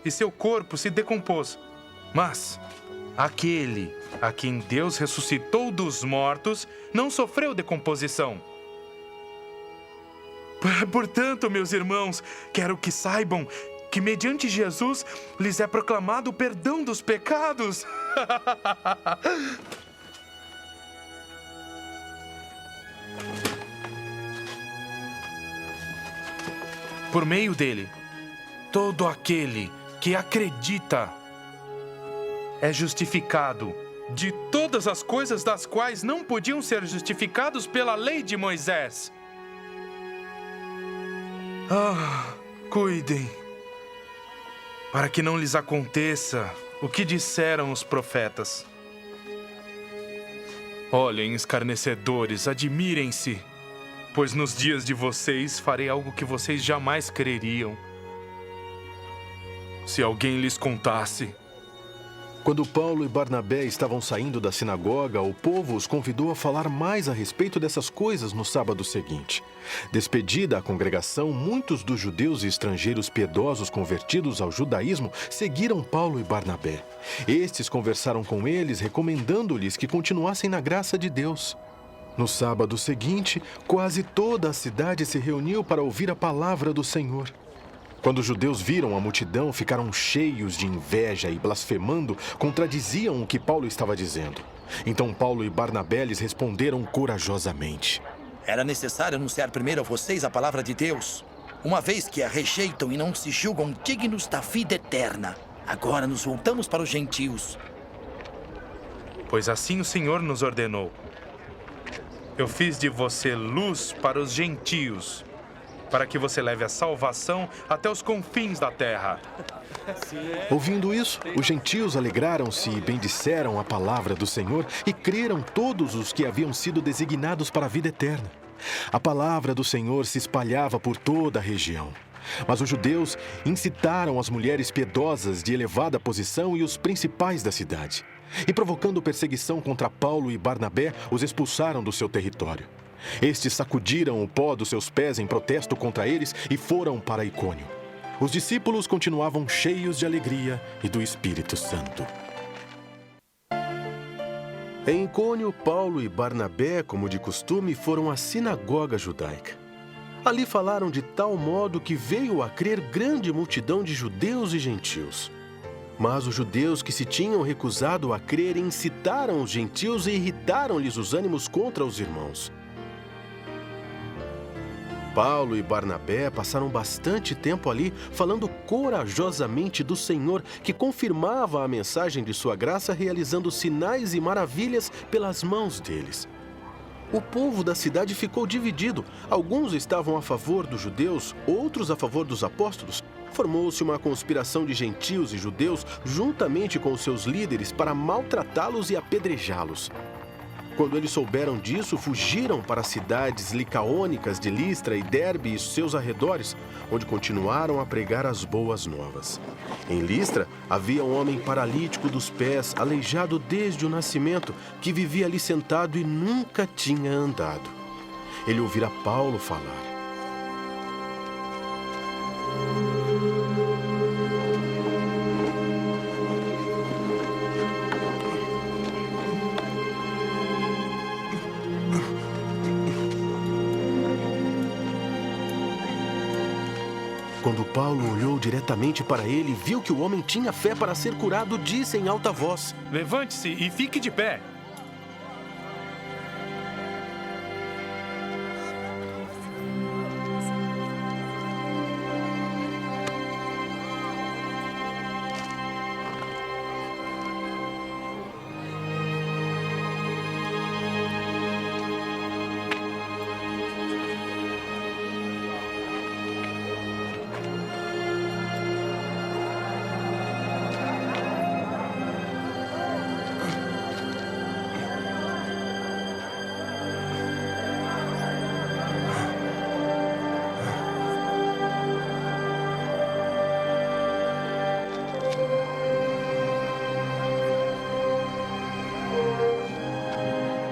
e seu corpo se decompôs. Mas aquele a quem Deus ressuscitou dos mortos não sofreu decomposição. Portanto, meus irmãos, quero que saibam que mediante Jesus lhes é proclamado o perdão dos pecados. Por meio dele, todo aquele que acredita é justificado de todas as coisas das quais não podiam ser justificados pela lei de Moisés. Cuidem, para que não lhes aconteça o que disseram os profetas. Olhem, escarnecedores, admirem-se, pois nos dias de vocês farei algo que vocês jamais creriam. Se alguém lhes contasse. Quando Paulo e Barnabé estavam saindo da sinagoga, o povo os convidou a falar mais a respeito dessas coisas no sábado seguinte. Despedida a congregação, muitos dos judeus e estrangeiros piedosos convertidos ao judaísmo seguiram Paulo e Barnabé. Estes conversaram com eles, recomendando-lhes que continuassem na graça de Deus. No sábado seguinte, quase toda a cidade se reuniu para ouvir a palavra do Senhor. Quando os judeus viram a multidão, ficaram cheios de inveja e, blasfemando, contradiziam o que Paulo estava dizendo. Então Paulo e Barnabé lhes responderam corajosamente: Era necessário anunciar primeiro a vocês a palavra de Deus, uma vez que a rejeitam e não se julgam dignos da vida eterna. Agora nos voltamos para os gentios. Pois assim o Senhor nos ordenou. Eu fiz de você luz para os gentios, para que você leve a salvação até os confins da terra. Ouvindo isso, os gentios alegraram-se e bendisseram a palavra do Senhor e creram todos os que haviam sido designados para a vida eterna. A palavra do Senhor se espalhava por toda a região. Mas os judeus incitaram as mulheres piedosas de elevada posição e os principais da cidade. E provocando perseguição contra Paulo e Barnabé, os expulsaram do seu território. Estes sacudiram o pó dos seus pés em protesto contra eles e foram para Icônio. Os discípulos continuavam cheios de alegria e do Espírito Santo. Em Icônio, Paulo e Barnabé, como de costume, foram à sinagoga judaica. Ali falaram de tal modo que veio a crer grande multidão de judeus e gentios. Mas os judeus que se tinham recusado a crer incitaram os gentios e irritaram-lhes os ânimos contra os irmãos. Paulo e Barnabé passaram bastante tempo ali falando corajosamente do Senhor, que confirmava a mensagem de sua graça, realizando sinais e maravilhas pelas mãos deles. O povo da cidade ficou dividido. Alguns estavam a favor dos judeus, outros a favor dos apóstolos. Formou-se uma conspiração de gentios e judeus juntamente com os seus líderes para maltratá-los e apedrejá-los. Quando eles souberam disso, fugiram para as cidades licaônicas de Listra e Derbe e seus arredores, onde continuaram a pregar as boas novas. Em Listra, havia um homem paralítico dos pés, aleijado desde o nascimento, que vivia ali sentado e nunca tinha andado. Ele ouvira Paulo falar. Quando Paulo olhou diretamente para ele e viu que o homem tinha fé para ser curado, disse em alta voz: Levante-se e fique de pé.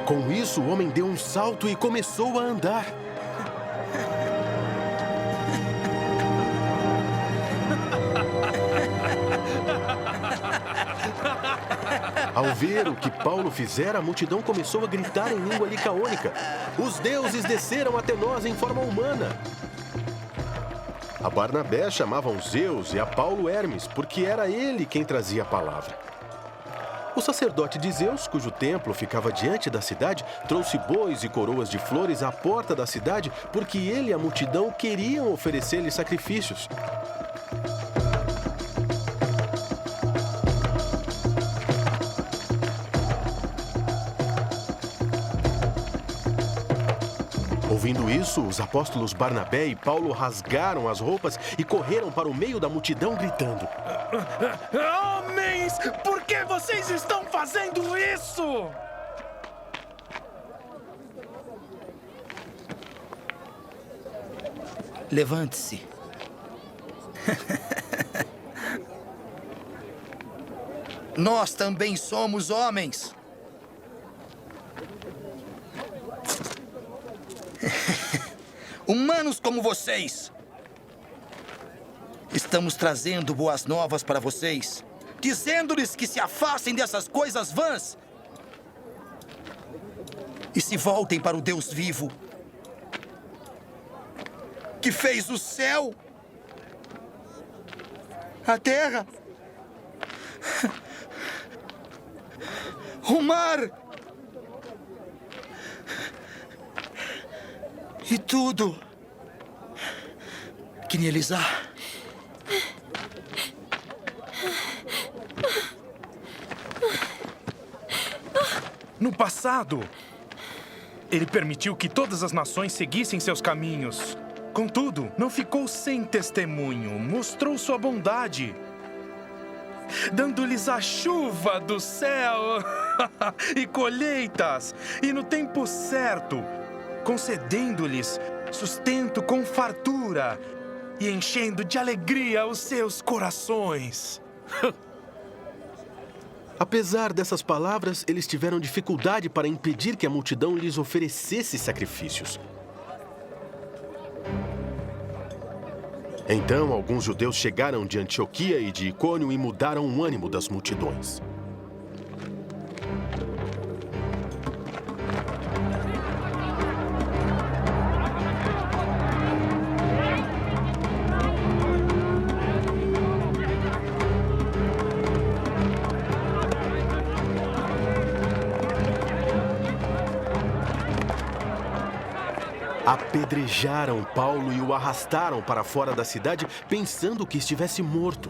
Com isso, o homem deu um salto e começou a andar. Ao ver o que Paulo fizera, a multidão começou a gritar em língua licaônica: "Os deuses desceram até nós em forma humana!" A Barnabé chamavam Zeus e a Paulo Hermes, porque era ele quem trazia a palavra. O sacerdote de Zeus, cujo templo ficava diante da cidade, trouxe bois e coroas de flores à porta da cidade, porque ele e a multidão queriam oferecer-lhe sacrifícios. Ouvindo isso, os apóstolos Barnabé e Paulo rasgaram as roupas e correram para o meio da multidão gritando: Homens, por que vocês estão fazendo isso? Levante-se. Nós também somos homens. Humanos como vocês. Estamos trazendo boas novas para vocês, dizendo-lhes que se afastem dessas coisas vãs e se voltem para o Deus vivo, que fez o céu, a terra, o mar e tudo que neles há. No passado, ele permitiu que todas as nações seguissem seus caminhos. Contudo, não ficou sem testemunho, mostrou sua bondade, dando-lhes a chuva do céu e colheitas, e no tempo certo, concedendo-lhes sustento com fartura e enchendo de alegria os seus corações. Apesar dessas palavras, eles tiveram dificuldade para impedir que a multidão lhes oferecesse sacrifícios. Então, alguns judeus chegaram de Antioquia e de Icônio e mudaram o ânimo das multidões. Apedrejaram Paulo e o arrastaram para fora da cidade, pensando que estivesse morto.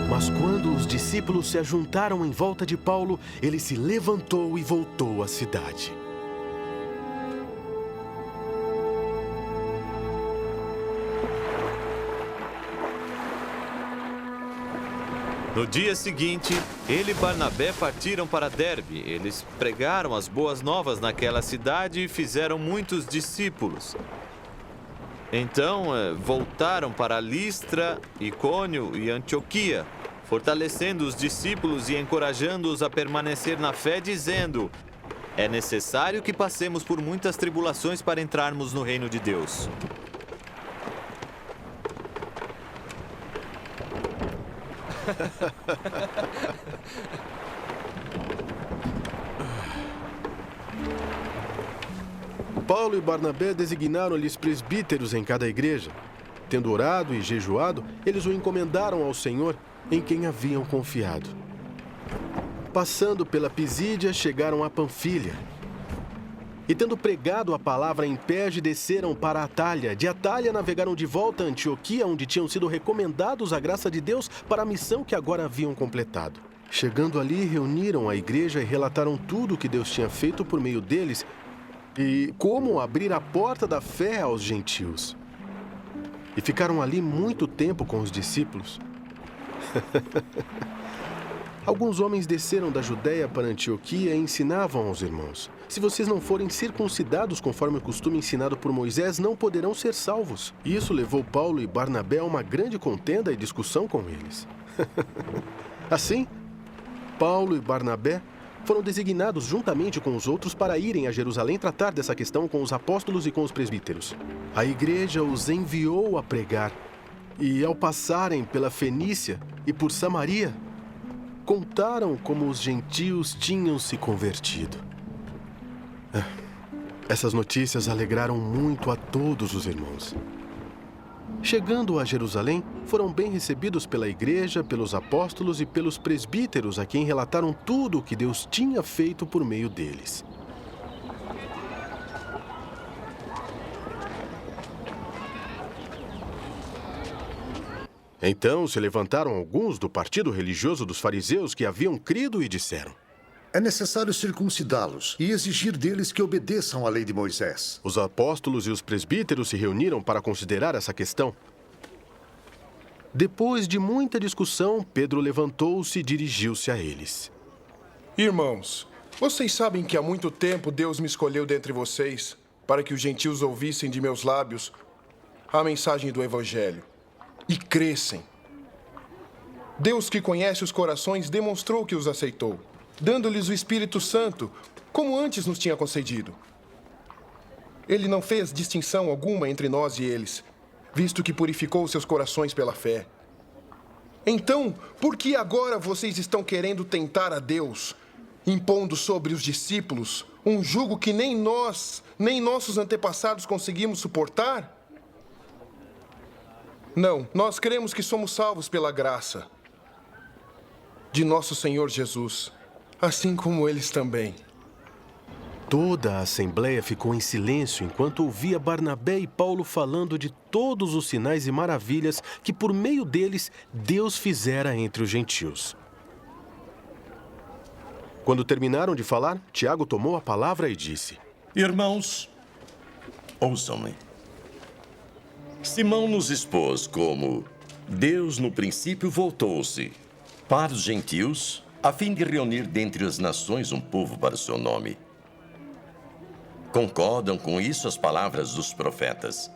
Mas quando os discípulos se ajuntaram em volta de Paulo, ele se levantou e voltou à cidade. No dia seguinte, ele e Barnabé partiram para Derbe. Eles pregaram as boas novas naquela cidade e fizeram muitos discípulos. Então, voltaram para Listra, Icônio e Antioquia, fortalecendo os discípulos e encorajando-os a permanecer na fé, dizendo: é necessário que passemos por muitas tribulações para entrarmos no reino de Deus. Paulo e Barnabé designaram-lhes presbíteros em cada igreja. Tendo orado e jejuado, eles o encomendaram ao Senhor, em quem haviam confiado. Passando pela Pisídia, chegaram a Panfilha. E tendo pregado a palavra em Perge, desceram para Atália. De Atália navegaram de volta a Antioquia, onde tinham sido recomendados à graça de Deus para a missão que agora haviam completado. Chegando ali, reuniram a igreja e relataram tudo o que Deus tinha feito por meio deles e como abrir a porta da fé aos gentios. E ficaram ali muito tempo com os discípulos. Alguns homens desceram da Judéia para Antioquia e ensinavam aos irmãos: se vocês não forem circuncidados conforme o costume ensinado por Moisés, não poderão ser salvos. E isso levou Paulo e Barnabé a uma grande contenda e discussão com eles. Assim, Paulo e Barnabé foram designados juntamente com os outros para irem a Jerusalém tratar dessa questão com os apóstolos e com os presbíteros. A igreja os enviou a pregar, e ao passarem pela Fenícia e por Samaria, contaram como os gentios tinham se convertido. Essas notícias alegraram muito a todos os irmãos. Chegando a Jerusalém, foram bem recebidos pela igreja, pelos apóstolos e pelos presbíteros, a quem relataram tudo o que Deus tinha feito por meio deles. Então se levantaram alguns do partido religioso dos fariseus que haviam crido e disseram: é necessário circuncidá-los e exigir deles que obedeçam à lei de Moisés. Os apóstolos e os presbíteros se reuniram para considerar essa questão. Depois de muita discussão, Pedro levantou-se e dirigiu-se a eles. Irmãos, vocês sabem que há muito tempo Deus me escolheu dentre vocês para que os gentios ouvissem de meus lábios a mensagem do Evangelho e crescem. Deus, que conhece os corações, demonstrou que os aceitou, dando-lhes o Espírito Santo, como antes nos tinha concedido. Ele não fez distinção alguma entre nós e eles, visto que purificou seus corações pela fé. Então, por que agora vocês estão querendo tentar a Deus, impondo sobre os discípulos um jugo que nem nós, nem nossos antepassados conseguimos suportar? Não, nós cremos que somos salvos pela graça de nosso Senhor Jesus, assim como eles também. Toda a assembleia ficou em silêncio enquanto ouvia Barnabé e Paulo falando de todos os sinais e maravilhas que, por meio deles, Deus fizera entre os gentios. Quando terminaram de falar, Tiago tomou a palavra e disse: Irmãos, ouçam-me. Simão nos expôs como Deus no princípio voltou-se para os gentios, a fim de reunir dentre as nações um povo para o seu nome. Concordam com isso as palavras dos profetas,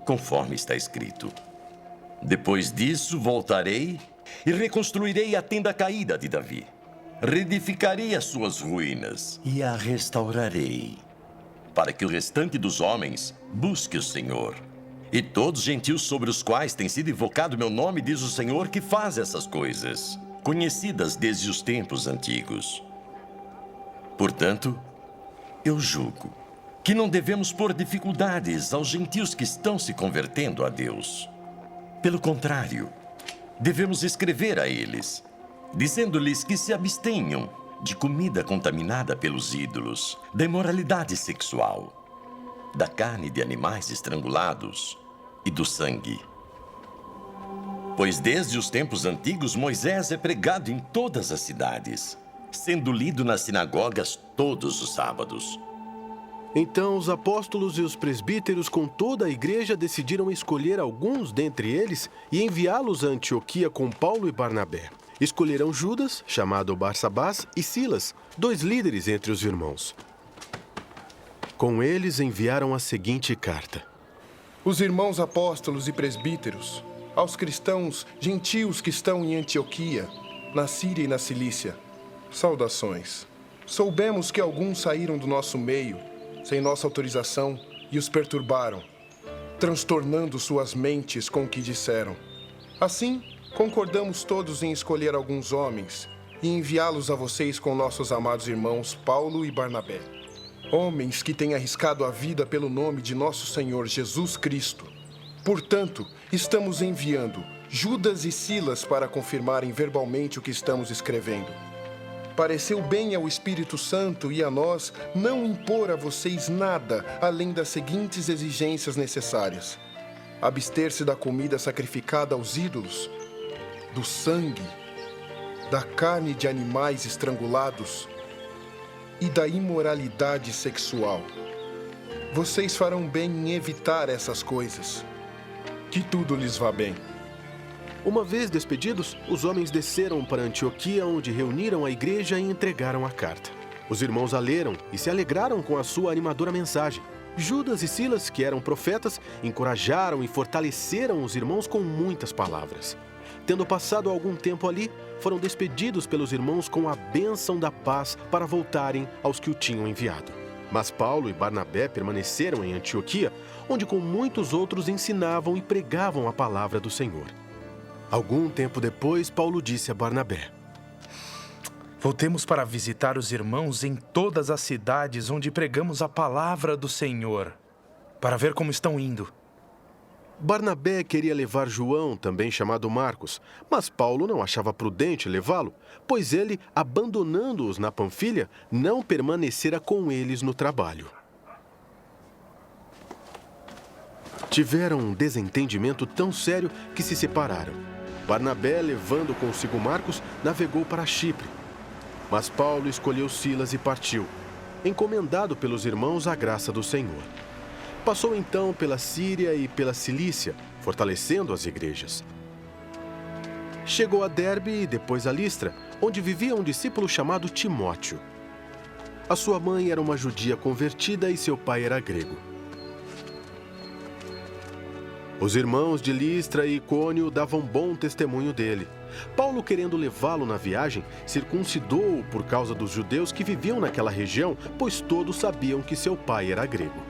conforme está escrito: depois disso voltarei e reconstruirei a tenda caída de Davi. Reedificarei as suas ruínas e a restaurarei, para que o restante dos homens busque o Senhor. E todos os gentios sobre os quais tem sido invocado meu nome, diz o Senhor, que faz essas coisas, conhecidas desde os tempos antigos. Portanto, eu julgo que não devemos pôr dificuldades aos gentios que estão se convertendo a Deus. Pelo contrário, devemos escrever a eles, dizendo-lhes que se abstenham de comida contaminada pelos ídolos, da imoralidade sexual, da carne de animais estrangulados e do sangue. Pois desde os tempos antigos Moisés é pregado em todas as cidades, sendo lido nas sinagogas todos os sábados. Então os apóstolos e os presbíteros com toda a igreja decidiram escolher alguns dentre eles e enviá-los a Antioquia com Paulo e Barnabé. Escolheram Judas, chamado Barsabás, e Silas, 2 líderes entre os irmãos. Com eles enviaram a seguinte carta: Os irmãos apóstolos e presbíteros, aos cristãos gentios que estão em Antioquia, na Síria e na Cilícia, saudações. Soubemos que alguns saíram do nosso meio, sem nossa autorização, e os perturbaram, transtornando suas mentes com o que disseram. Assim, concordamos todos em escolher alguns homens e enviá-los a vocês com nossos amados irmãos Paulo e Barnabé. Homens que têm arriscado a vida pelo nome de nosso Senhor Jesus Cristo. Portanto, estamos enviando Judas e Silas para confirmarem verbalmente o que estamos escrevendo. Pareceu bem ao Espírito Santo e a nós não impor a vocês nada além das seguintes exigências necessárias: abster-se da comida sacrificada aos ídolos, do sangue, da carne de animais estrangulados e da imoralidade sexual. Vocês farão bem em evitar essas coisas. Que tudo lhes vá bem. Uma vez despedidos, os homens desceram para Antioquia, onde reuniram a igreja e entregaram a carta. Os irmãos a leram e se alegraram com a sua animadora mensagem. Judas e Silas, que eram profetas, encorajaram e fortaleceram os irmãos com muitas palavras. Tendo passado algum tempo ali, foram despedidos pelos irmãos com a bênção da paz para voltarem aos que o tinham enviado. Mas Paulo e Barnabé permaneceram em Antioquia, onde com muitos outros ensinavam e pregavam a palavra do Senhor. Algum tempo depois, Paulo disse a Barnabé: Voltemos para visitar os irmãos em todas as cidades onde pregamos a palavra do Senhor, para ver como estão indo. Barnabé queria levar João, também chamado Marcos, mas Paulo não achava prudente levá-lo, pois ele, abandonando-os na Panfilha, não permanecera com eles no trabalho. Tiveram um desentendimento tão sério que se separaram. Barnabé, levando consigo Marcos, navegou para Chipre. Mas Paulo escolheu Silas e partiu, encomendado pelos irmãos à graça do Senhor. Passou então pela Síria e pela Cilícia, fortalecendo as igrejas. Chegou a Derbe e depois a Listra, onde vivia um discípulo chamado Timóteo. A sua mãe era uma judia convertida e seu pai era grego. Os irmãos de Listra e Icônio davam bom testemunho dele. Paulo, querendo levá-lo na viagem, circuncidou-o por causa dos judeus que viviam naquela região, pois todos sabiam que seu pai era grego.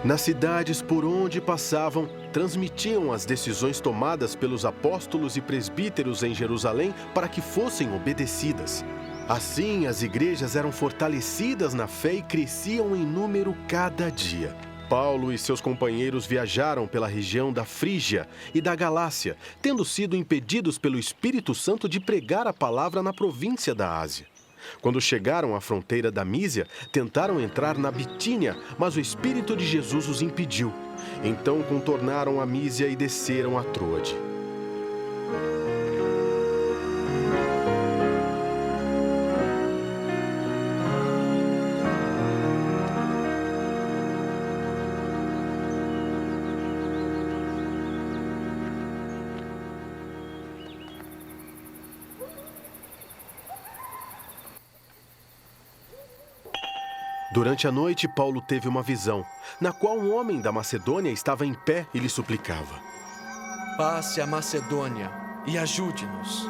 Nas cidades por onde passavam, transmitiam as decisões tomadas pelos apóstolos e presbíteros em Jerusalém para que fossem obedecidas. Assim, as igrejas eram fortalecidas na fé e cresciam em número cada dia. Paulo e seus companheiros viajaram pela região da Frígia e da Galácia, tendo sido impedidos pelo Espírito Santo de pregar a palavra na província da Ásia. Quando chegaram à fronteira da Mísia, tentaram entrar na Bitínia, mas o Espírito de Jesus os impediu. Então contornaram a Mísia e desceram a Troade. Durante a noite, Paulo teve uma visão, na qual um homem da Macedônia estava em pé e lhe suplicava: Passe a Macedônia e ajude-nos.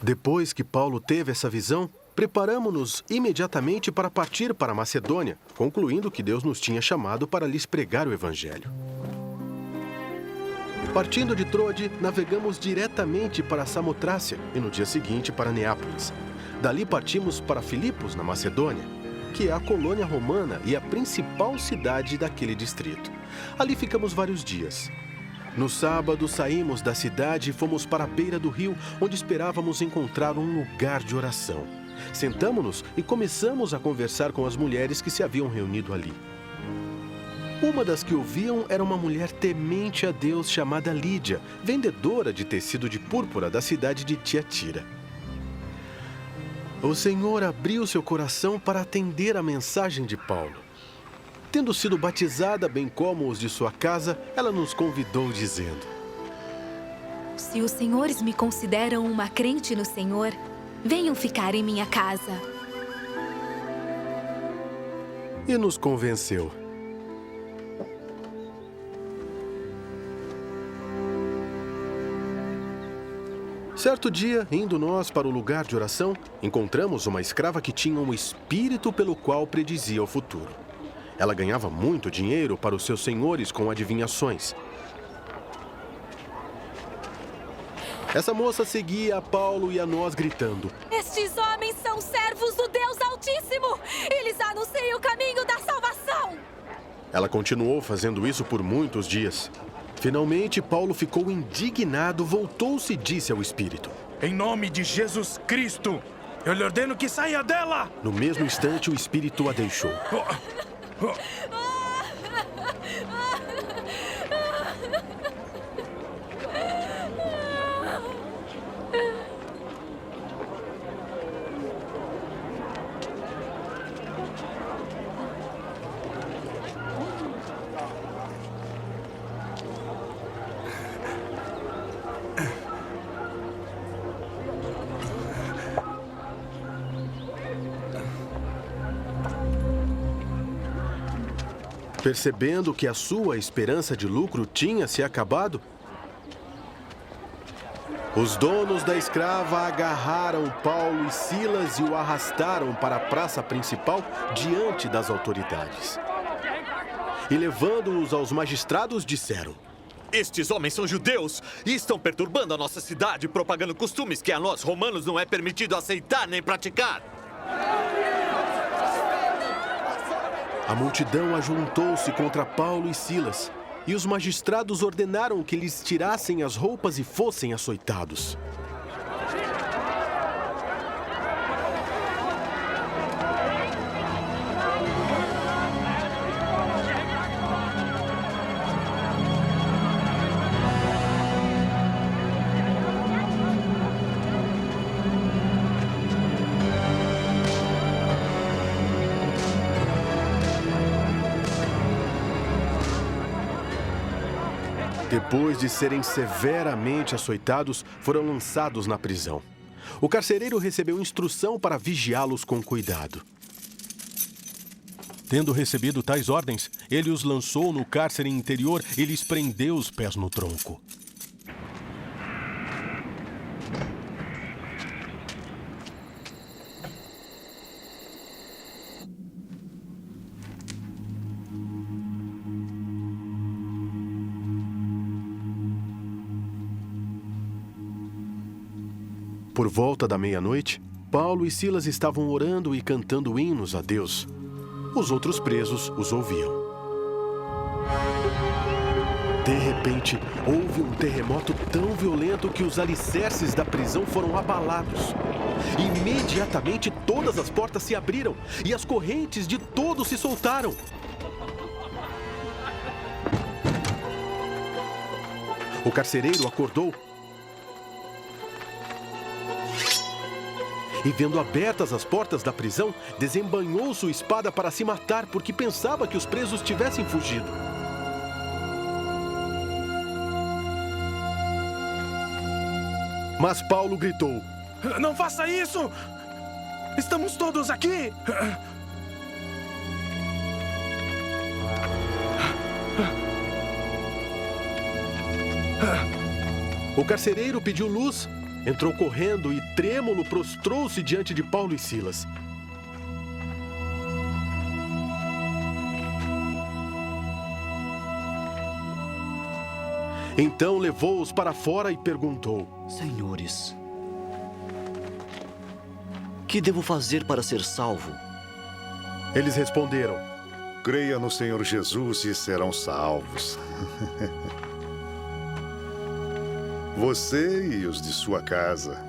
Depois que Paulo teve essa visão, preparamo-nos imediatamente para partir para a Macedônia, concluindo que Deus nos tinha chamado para lhes pregar o Evangelho. Partindo de Troade, navegamos diretamente para Samotrácia e no dia seguinte para Neápolis. Dali partimos para Filipos, na Macedônia, que é a colônia romana e a principal cidade daquele distrito. Ali ficamos vários dias. No sábado, saímos da cidade e fomos para a beira do rio, onde esperávamos encontrar um lugar de oração. Sentamo-nos e começamos a conversar com as mulheres que se haviam reunido ali. Uma das que ouviam era uma mulher temente a Deus chamada Lídia, vendedora de tecido de púrpura da cidade de Tiatira. O Senhor abriu seu coração para atender a mensagem de Paulo. Tendo sido batizada, bem como os de sua casa, ela nos convidou dizendo: Se os senhores me consideram uma crente no Senhor, venham ficar em minha casa. E nos convenceu. Certo dia, indo nós para o lugar de oração, encontramos uma escrava que tinha um espírito pelo qual predizia o futuro. Ela ganhava muito dinheiro para os seus senhores com adivinhações. Essa moça seguia a Paulo e a nós gritando: Estes homens são servos do Deus Altíssimo! Eles anunciam o caminho da salvação! Ela continuou fazendo isso por muitos dias. Finalmente, Paulo ficou indignado, voltou-se e disse ao espírito: Em nome de Jesus Cristo, eu lhe ordeno que saia dela! No mesmo instante, o espírito a deixou. Percebendo que a sua esperança de lucro tinha se acabado, os donos da escrava agarraram Paulo e Silas e o arrastaram para a praça principal diante das autoridades. E levando-os aos magistrados, disseram: Estes homens são judeus e estão perturbando a nossa cidade, propagando costumes que a nós, romanos, não é permitido aceitar nem praticar. A multidão ajuntou-se contra Paulo e Silas, e os magistrados ordenaram que lhes tirassem as roupas e fossem açoitados. Depois de serem severamente açoitados, foram lançados na prisão. O carcereiro recebeu instrução para vigiá-los com cuidado. Tendo recebido tais ordens, ele os lançou no cárcere interior e lhes prendeu os pés no tronco. Por volta da meia-noite, Paulo e Silas estavam orando e cantando hinos a Deus. Os outros presos os ouviam. De repente, houve um terremoto tão violento que os alicerces da prisão foram abalados. Imediatamente, todas as portas se abriram e as correntes de todos se soltaram. O carcereiro acordou e, vendo abertas as portas da prisão, desembainhou sua espada para se matar, porque pensava que os presos tivessem fugido. Mas Paulo gritou: Não faça isso! Estamos todos aqui! O carcereiro pediu luz, entrou correndo e, trêmulo, prostrou-se diante de Paulo e Silas. Então levou-os para fora e perguntou: Senhores, que devo fazer para ser salvo? Eles responderam: Creia no Senhor Jesus e serão salvos. Você e os de sua casa.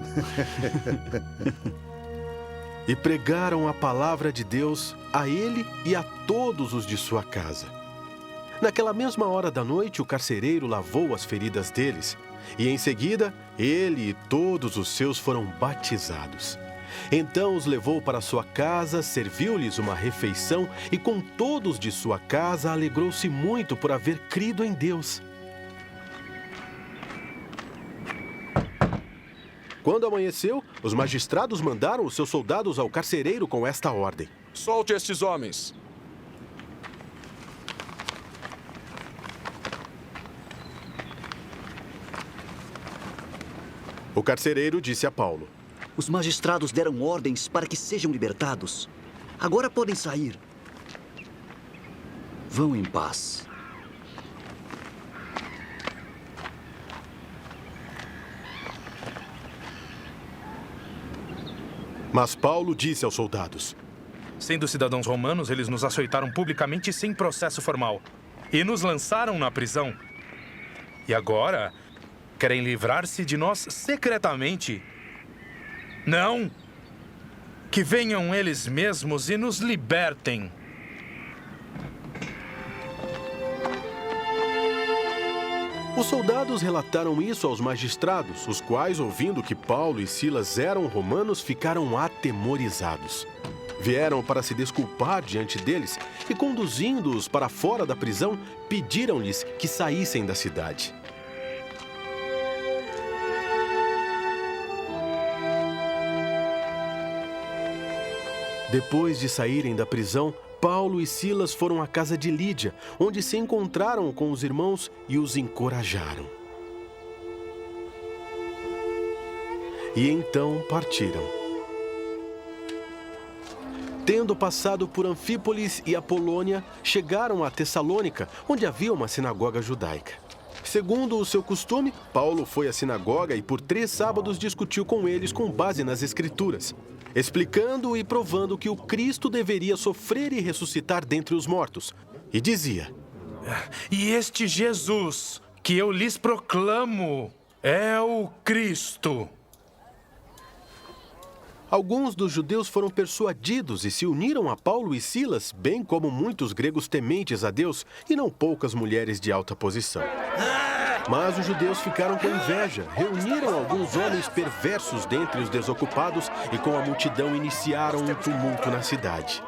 E pregaram a palavra de Deus a ele e a todos os de sua casa. Naquela mesma hora da noite, o carcereiro lavou as feridas deles, e em seguida, ele e todos os seus foram batizados. Então os levou para sua casa, serviu-lhes uma refeição, e com todos de sua casa alegrou-se muito por haver crido em Deus. Quando amanheceu, os magistrados mandaram os seus soldados ao carcereiro com esta ordem: Solte estes homens. O carcereiro disse a Paulo: Os magistrados deram ordens para que sejam libertados. Agora podem sair. Vão em paz. Mas Paulo disse aos soldados: Sendo cidadãos romanos, eles nos açoitaram publicamente sem processo formal e nos lançaram na prisão. E agora querem livrar-se de nós secretamente. Não! Que venham eles mesmos e nos libertem. Os soldados relataram isso aos magistrados, os quais, ouvindo que Paulo e Silas eram romanos, ficaram atemorizados. Vieram para se desculpar diante deles e, conduzindo-os para fora da prisão, pediram-lhes que saíssem da cidade. Depois de saírem da prisão, Paulo e Silas foram à casa de Lídia, onde se encontraram com os irmãos e os encorajaram. E então partiram. Tendo passado por Anfípolis e Apolônia, chegaram a Tessalônica, onde havia uma sinagoga judaica. Segundo o seu costume, Paulo foi à sinagoga e por 3 sábados discutiu com eles com base nas Escrituras, explicando e provando que o Cristo deveria sofrer e ressuscitar dentre os mortos. E dizia: E este Jesus, que eu lhes proclamo, é o Cristo. Alguns dos judeus foram persuadidos e se uniram a Paulo e Silas, bem como muitos gregos tementes a Deus e não poucas mulheres de alta posição. Mas os judeus ficaram com inveja, reuniram alguns homens perversos dentre os desocupados e com a multidão iniciaram um tumulto na cidade.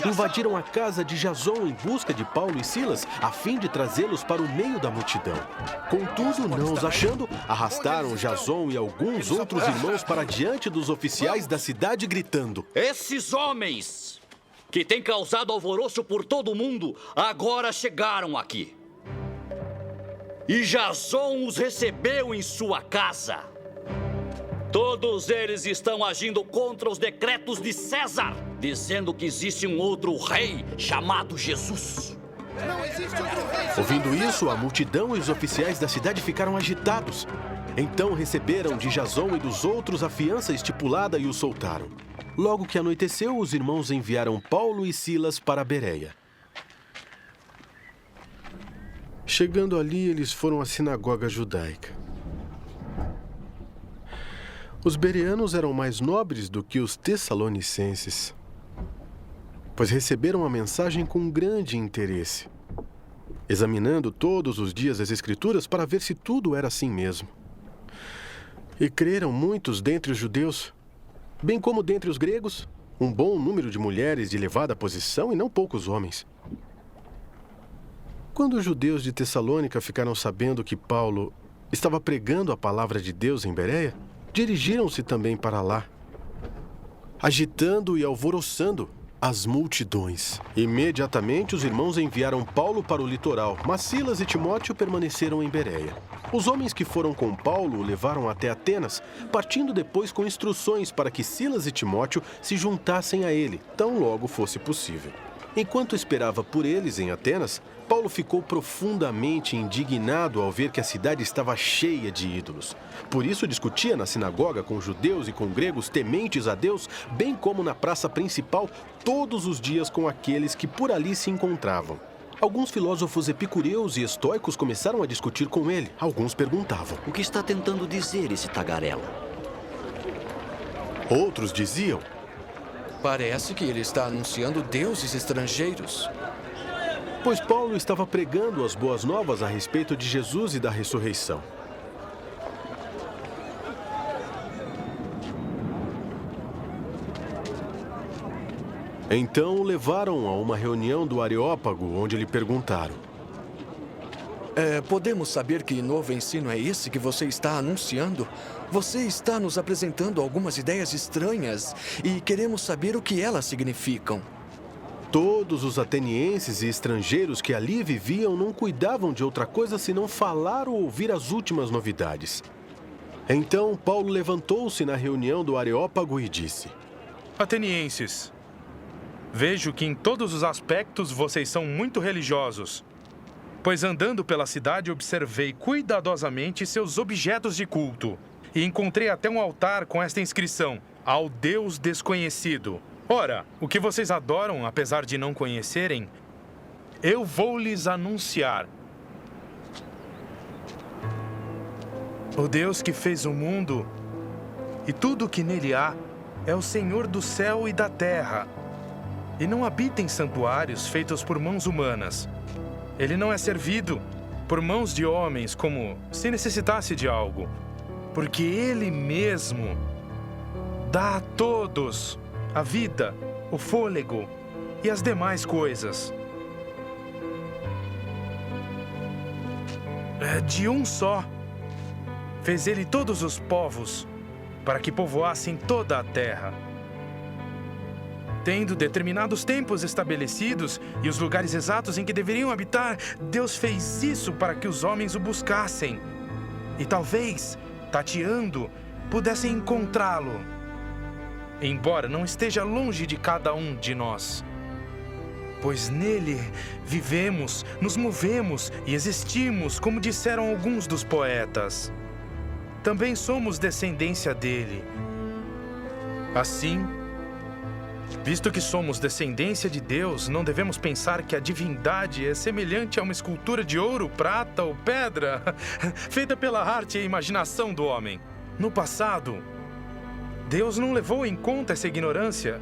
Invadiram a casa de Jason em busca de Paulo e Silas, a fim de trazê-los para o meio da multidão. Contudo, não os achando, arrastaram Jason e alguns outros irmãos para diante dos oficiais da cidade, gritando: Esses homens, que têm causado alvoroço por todo o mundo, agora chegaram aqui. E Jason os recebeu em sua casa. Todos eles estão agindo contra os decretos de César, dizendo que existe um outro rei chamado Jesus. Não existe outro rei. Ouvindo isso, a multidão e os oficiais da cidade ficaram agitados. Então receberam de Jason e dos outros a fiança estipulada e os soltaram. Logo que anoiteceu, os irmãos enviaram Paulo e Silas para Bereia. Chegando ali, eles foram à sinagoga judaica. Os bereanos eram mais nobres do que os tessalonicenses, pois receberam a mensagem com grande interesse, examinando todos os dias as Escrituras para ver se tudo era assim mesmo. E creram muitos dentre os judeus, bem como dentre os gregos, um bom número de mulheres de elevada posição e não poucos homens. Quando os judeus de Tessalônica ficaram sabendo que Paulo estava pregando a palavra de Deus em Bereia, dirigiram-se também para lá, agitando e alvoroçando as multidões. Imediatamente, os irmãos enviaram Paulo para o litoral, mas Silas e Timóteo permaneceram em Bereia. Os homens que foram com Paulo o levaram até Atenas, partindo depois com instruções para que Silas e Timóteo se juntassem a ele, tão logo fosse possível. Enquanto esperava por eles em Atenas, Paulo ficou profundamente indignado ao ver que a cidade estava cheia de ídolos. Por isso discutia na sinagoga com judeus e com gregos tementes a Deus, bem como na praça principal, todos os dias com aqueles que por ali se encontravam. Alguns filósofos epicureus e estoicos começaram a discutir com ele. Alguns perguntavam: O que está tentando dizer esse tagarela? Outros diziam: Parece que ele está anunciando deuses estrangeiros. Pois Paulo estava pregando as boas novas a respeito de Jesus e da ressurreição. Então o levaram a uma reunião do Areópago, onde lhe perguntaram: Podemos saber que novo ensino é esse que você está anunciando? Você está nos apresentando algumas ideias estranhas e queremos saber o que elas significam. Todos os atenienses e estrangeiros que ali viviam não cuidavam de outra coisa senão falar ou ouvir as últimas novidades. Então Paulo levantou-se na reunião do Areópago e disse: Atenienses, vejo que em todos os aspectos vocês são muito religiosos, pois andando pela cidade observei cuidadosamente seus objetos de culto e encontrei até um altar com esta inscrição: Ao Deus Desconhecido. Ora, o que vocês adoram, apesar de não conhecerem, eu vou lhes anunciar. O Deus que fez o mundo e tudo o que nele há é o Senhor do céu e da terra, e não habita em santuários feitos por mãos humanas. Ele não é servido por mãos de homens como se necessitasse de algo, porque Ele mesmo dá a todos a vida, o fôlego e as demais coisas. De um só fez Ele todos os povos para que povoassem toda a terra. Tendo determinados tempos estabelecidos e os lugares exatos em que deveriam habitar, Deus fez isso para que os homens o buscassem. E talvez, tateando, pudessem encontrá-lo, embora não esteja longe de cada um de nós. Pois nele vivemos, nos movemos e existimos, como disseram alguns dos poetas. Também somos descendência dele. Assim, visto que somos descendência de Deus, não devemos pensar que a divindade é semelhante a uma escultura de ouro, prata ou pedra, feita pela arte e imaginação do homem. No passado, Deus não levou em conta essa ignorância.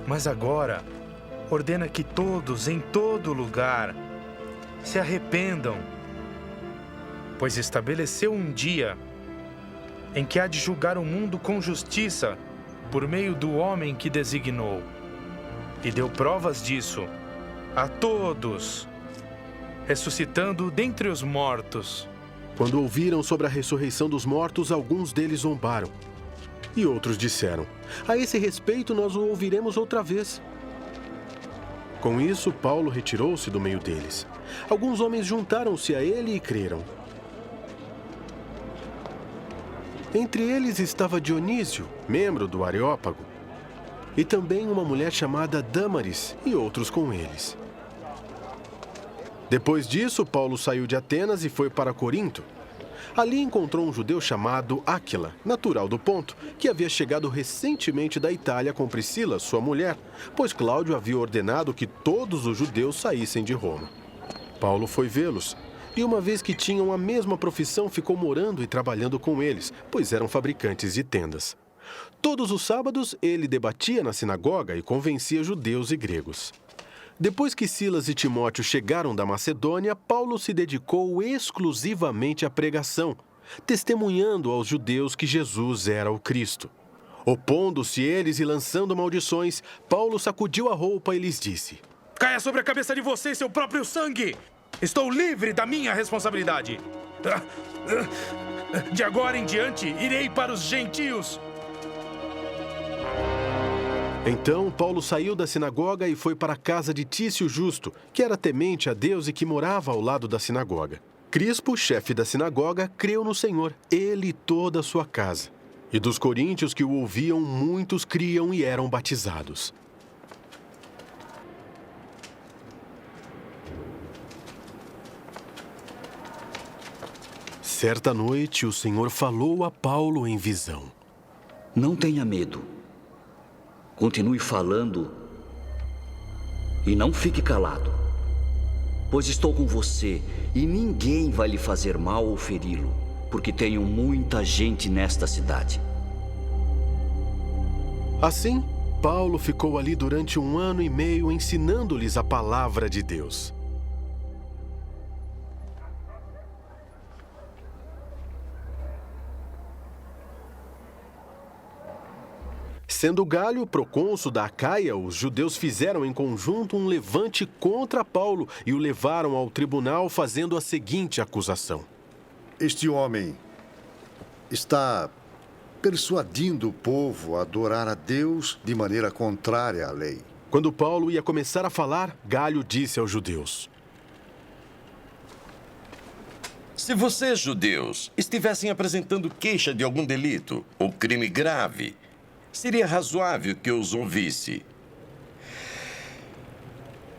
Mas agora, ordena que todos, em todo lugar, se arrependam, pois estabeleceu um dia em que há de julgar o mundo com justiça por meio do homem que designou. E deu provas disso a todos, ressuscitando dentre os mortos. Quando ouviram sobre a ressurreição dos mortos, alguns deles zombaram. E outros disseram: a esse respeito nós o ouviremos outra vez. Com isso, Paulo retirou-se do meio deles. Alguns homens juntaram-se a ele e creram. Entre eles estava Dionísio, membro do Areópago, e também uma mulher chamada Dâmaris e outros com eles. Depois disso, Paulo saiu de Atenas e foi para Corinto. Ali encontrou um judeu chamado Áquila, natural do Ponto, que havia chegado recentemente da Itália com Priscila, sua mulher, pois Cláudio havia ordenado que todos os judeus saíssem de Roma. Paulo foi vê-los, e uma vez que tinham a mesma profissão, ficou morando e trabalhando com eles, pois eram fabricantes de tendas. Todos os sábados, ele debatia na sinagoga e convencia judeus e gregos. Depois que Silas e Timóteo chegaram da Macedônia, Paulo se dedicou exclusivamente à pregação, testemunhando aos judeus que Jesus era o Cristo. Opondo-se eles e lançando maldições, Paulo sacudiu a roupa e lhes disse: caia sobre a cabeça de vocês seu próprio sangue! Estou livre da minha responsabilidade. De agora em diante, irei para os gentios. Então, Paulo saiu da sinagoga e foi para a casa de Tício Justo, que era temente a Deus e que morava ao lado da sinagoga. Crispo, chefe da sinagoga, creu no Senhor, ele e toda a sua casa. E dos coríntios que o ouviam, muitos criam e eram batizados. Certa noite, o Senhor falou a Paulo em visão: não tenha medo. Continue falando e não fique calado, pois estou com você e ninguém vai lhe fazer mal ou feri-lo, porque tenho muita gente nesta cidade. Assim, Paulo ficou ali durante 1 ano e meio ensinando-lhes a palavra de Deus. Sendo Galho procônsul da Acaia, os judeus fizeram em conjunto um levante contra Paulo e o levaram ao tribunal fazendo a seguinte acusação: este homem está persuadindo o povo a adorar a Deus de maneira contrária à lei. Quando Paulo ia começar a falar, Galho disse aos judeus: se vocês, judeus, estivessem apresentando queixa de algum delito ou crime grave, seria razoável que eu os ouvisse.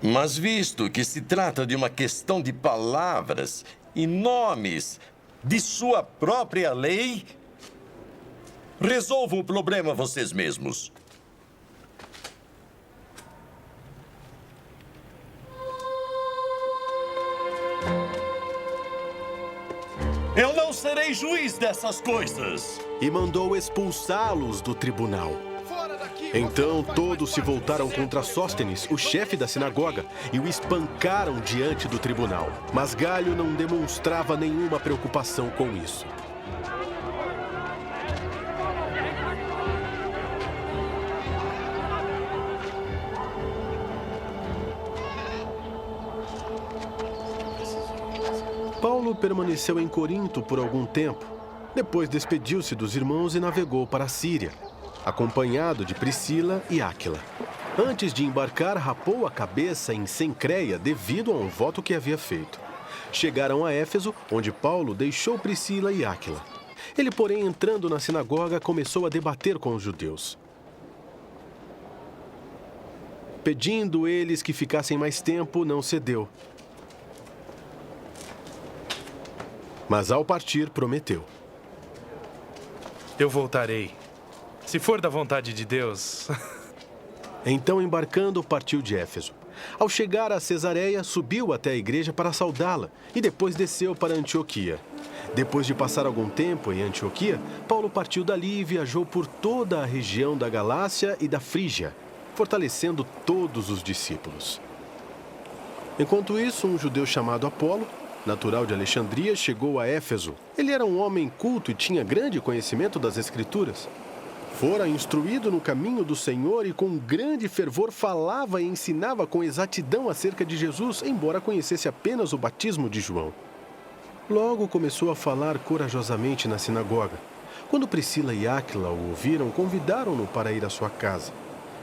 Mas visto que se trata de uma questão de palavras e nomes de sua própria lei, resolvam o problema vocês mesmos. Eu não serei juiz dessas coisas. E mandou expulsá-los do tribunal. Então todos se voltaram contra Sóstenes, o chefe da sinagoga, e o espancaram diante do tribunal. Mas Galho não demonstrava nenhuma preocupação com isso. Paulo permaneceu em Corinto por algum tempo. Depois despediu-se dos irmãos e navegou para a Síria. acompanhado de Priscila e Áquila. Antes de embarcar, rapou a cabeça em Cencreia devido a um voto que havia feito. Chegaram a Éfeso, onde Paulo deixou Priscila e Áquila. Ele, porém, entrando na sinagoga, começou a debater com os judeus. Pedindo eles que ficassem mais tempo, não cedeu. Mas ao partir, prometeu: Eu voltarei, se for da vontade de Deus. Então, embarcando, partiu de Éfeso. Ao chegar a Cesareia, subiu até a igreja para saudá-la e depois desceu para Antioquia. Depois de passar algum tempo em Antioquia, Paulo partiu dali e viajou por toda a região da Galácia e da Frígia, fortalecendo todos os discípulos. Enquanto isso, um judeu chamado Apolo, natural de Alexandria, chegou a Éfeso. Ele era um homem culto e tinha grande conhecimento das Escrituras. Fora instruído no caminho do Senhor e com grande fervor falava e ensinava com exatidão acerca de Jesus, embora conhecesse apenas o batismo de João. Logo começou a falar corajosamente na sinagoga. Quando Priscila e Áquila o ouviram, convidaram-no para ir à sua casa.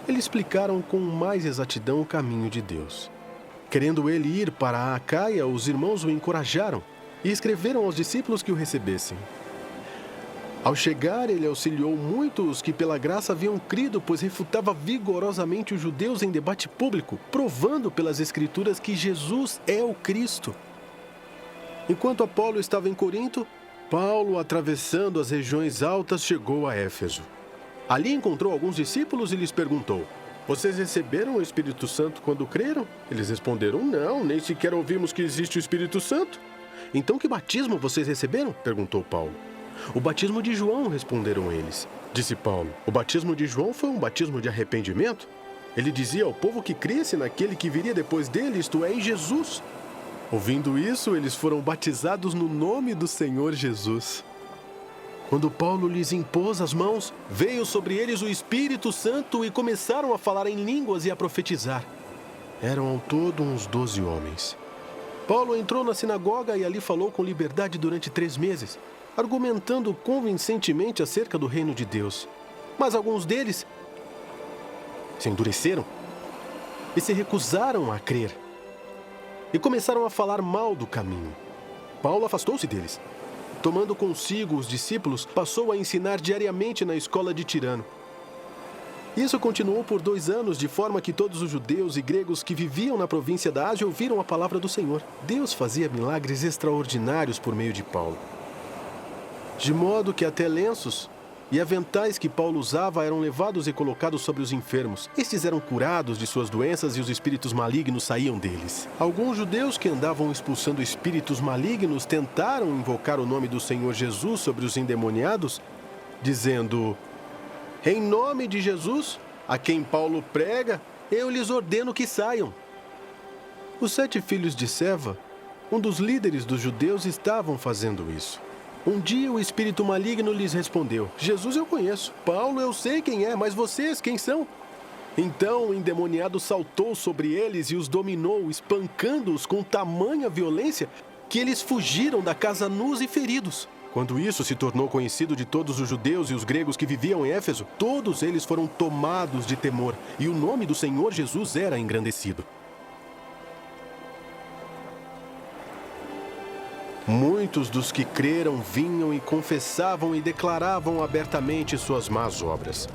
Eles explicaram com mais exatidão o caminho de Deus. Querendo ele ir para a Acaia, os irmãos o encorajaram e escreveram aos discípulos que o recebessem. Ao chegar, ele auxiliou muitos que pela graça haviam crido, pois refutava vigorosamente os judeus em debate público, provando pelas Escrituras que Jesus é o Cristo. Enquanto Apolo estava em Corinto, Paulo, atravessando as regiões altas, chegou a Éfeso. Ali encontrou alguns discípulos e lhes perguntou: Vocês receberam o Espírito Santo quando creram? Eles responderam: Não, nem sequer ouvimos que existe o Espírito Santo. Então que batismo vocês receberam? Perguntou Paulo. O batismo de João, responderam eles. Disse Paulo: O batismo de João foi um batismo de arrependimento. Ele dizia ao povo que cresce naquele que viria depois dele, isto é, em Jesus. Ouvindo isso, eles foram batizados no nome do Senhor Jesus. Quando Paulo lhes impôs as mãos, veio sobre eles o Espírito Santo e começaram a falar em línguas e a profetizar. Eram ao todo uns 12 homens. Paulo entrou na sinagoga e ali falou com liberdade durante 3 meses, argumentando convincentemente acerca do reino de Deus. Mas alguns deles se endureceram e se recusaram a crer. E começaram a falar mal do caminho. Paulo afastou-se deles. Tomando consigo os discípulos, passou a ensinar diariamente na escola de Tirano. Isso continuou por 2 anos, de forma que todos os judeus e gregos que viviam na província da Ásia ouviram a palavra do Senhor. Deus fazia milagres extraordinários por meio de Paulo. De modo que até lenços e aventais que Paulo usava eram levados e colocados sobre os enfermos. Estes eram curados de suas doenças e os espíritos malignos saíam deles. Alguns judeus que andavam expulsando espíritos malignos tentaram invocar o nome do Senhor Jesus sobre os endemoniados, dizendo: Em nome de Jesus, a quem Paulo prega, eu lhes ordeno que saiam. Os 7 filhos de Seva, um dos líderes dos judeus, estavam fazendo isso. Um dia o espírito maligno lhes respondeu: Jesus eu conheço, Paulo eu sei quem é, mas vocês quem são? Então o endemoniado saltou sobre eles e os dominou, espancando-os com tamanha violência que eles fugiram da casa nus e feridos. Quando isso se tornou conhecido de todos os judeus e os gregos que viviam em Éfeso, todos eles foram tomados de temor e o nome do Senhor Jesus era engrandecido. Muitos dos que creram vinham e confessavam e declaravam abertamente suas más obras.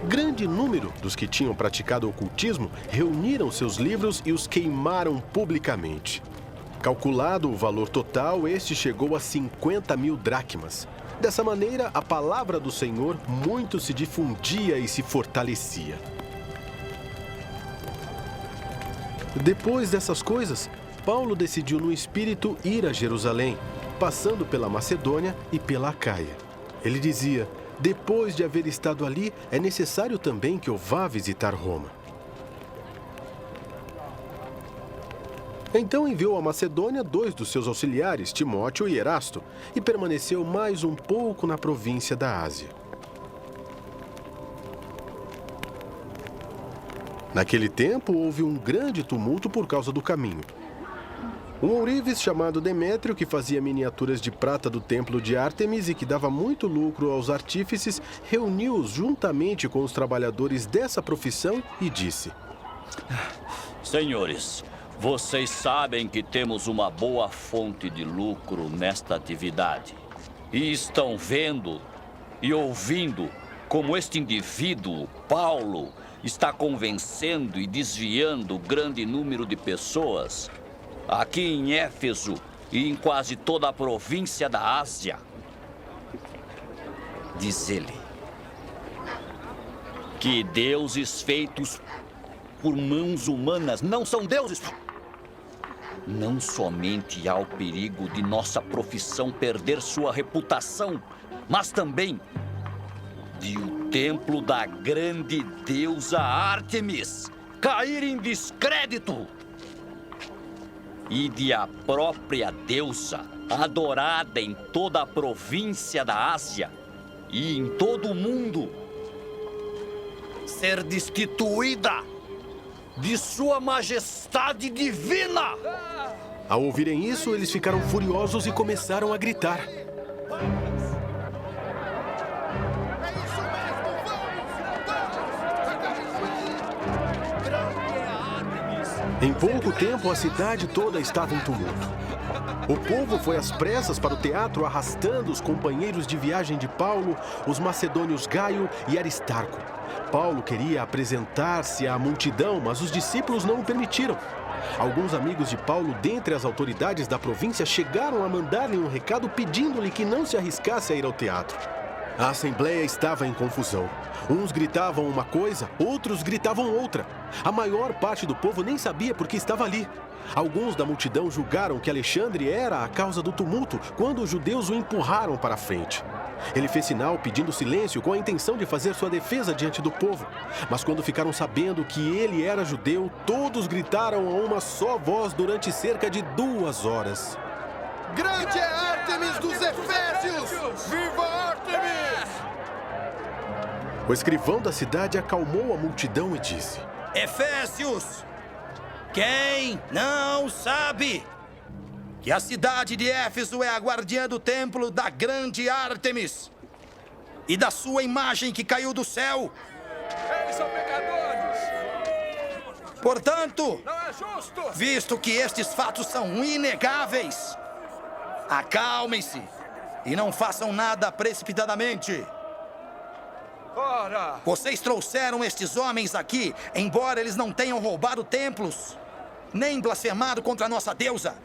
Grande número dos que tinham praticado ocultismo reuniram seus livros e os queimaram publicamente. Calculado o valor total, este chegou a 50.000 dracmas. Dessa maneira, a palavra do Senhor muito se difundia e se fortalecia. Depois dessas coisas, Paulo decidiu no espírito ir a Jerusalém, passando pela Macedônia e pela Acaia. Ele dizia: depois de haver estado ali, é necessário também que eu vá visitar Roma. Então enviou a Macedônia 2 dos seus auxiliares, Timóteo e Erasto, e permaneceu mais um pouco na província da Ásia. Naquele tempo, houve um grande tumulto por causa do caminho. Um ourives chamado Demétrio, que fazia miniaturas de prata do templo de Ártemis e que dava muito lucro aos artífices, reuniu-os juntamente com os trabalhadores dessa profissão e disse: Senhores, vocês sabem que temos uma boa fonte de lucro nesta atividade. E estão vendo e ouvindo como este indivíduo, Paulo, está convencendo e desviando grande número de pessoas aqui em Éfeso e em quase toda a província da Ásia. Diz ele que deuses feitos por mãos humanas não são deuses. Não somente há o perigo de nossa profissão perder sua reputação, mas também de o templo da grande deusa Ártemis cair em descrédito e de a própria deusa, adorada em toda a província da Ásia e em todo o mundo, ser destituída de sua majestade divina. Ao ouvirem isso, eles ficaram furiosos e começaram a gritar. Em pouco tempo, a cidade toda estava em tumulto. O povo foi às pressas para o teatro, arrastando os companheiros de viagem de Paulo, os macedônios Gaio e Aristarco. Paulo queria apresentar-se à multidão, mas os discípulos não o permitiram. Alguns amigos de Paulo, dentre as autoridades da província, chegaram a mandar-lhe um recado pedindo-lhe que não se arriscasse a ir ao teatro. A assembleia estava em confusão. Uns gritavam uma coisa, outros gritavam outra. A maior parte do povo nem sabia por que estava ali. Alguns da multidão julgaram que Alexandre era a causa do tumulto quando os judeus o empurraram para a frente. Ele fez sinal pedindo silêncio com a intenção de fazer sua defesa diante do povo. Mas quando ficaram sabendo que ele era judeu, todos gritaram a uma só voz durante cerca de 2 horas. Grande é Ártemis dos Efésios! Viva Ártemis! O escrivão da cidade acalmou a multidão e disse: Efésios, quem não sabe que a cidade de Éfeso é a guardiã do templo da grande Ártemis e da sua imagem que caiu do céu? Eles são pecadores! Portanto, Não é justo! visto que estes fatos são inegáveis, acalmem-se e não façam nada precipitadamente. Ora! Vocês trouxeram estes homens aqui, embora eles não tenham roubado templos, nem blasfemado contra a nossa deusa.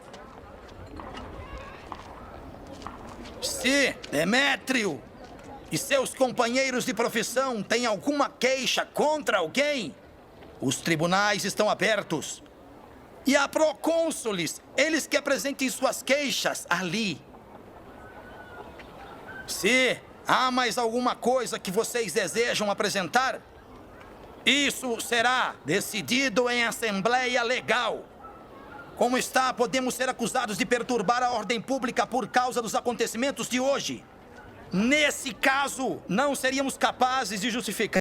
Se Demétrio e seus companheiros de profissão têm alguma queixa contra alguém, os tribunais estão abertos. E há procônsules, eles que apresentem suas queixas ali. Se há mais alguma coisa que vocês desejam apresentar, isso será decidido em assembleia legal. Como está, podemos ser acusados de perturbar a ordem pública por causa dos acontecimentos de hoje. Nesse caso, não seríamos capazes de justificar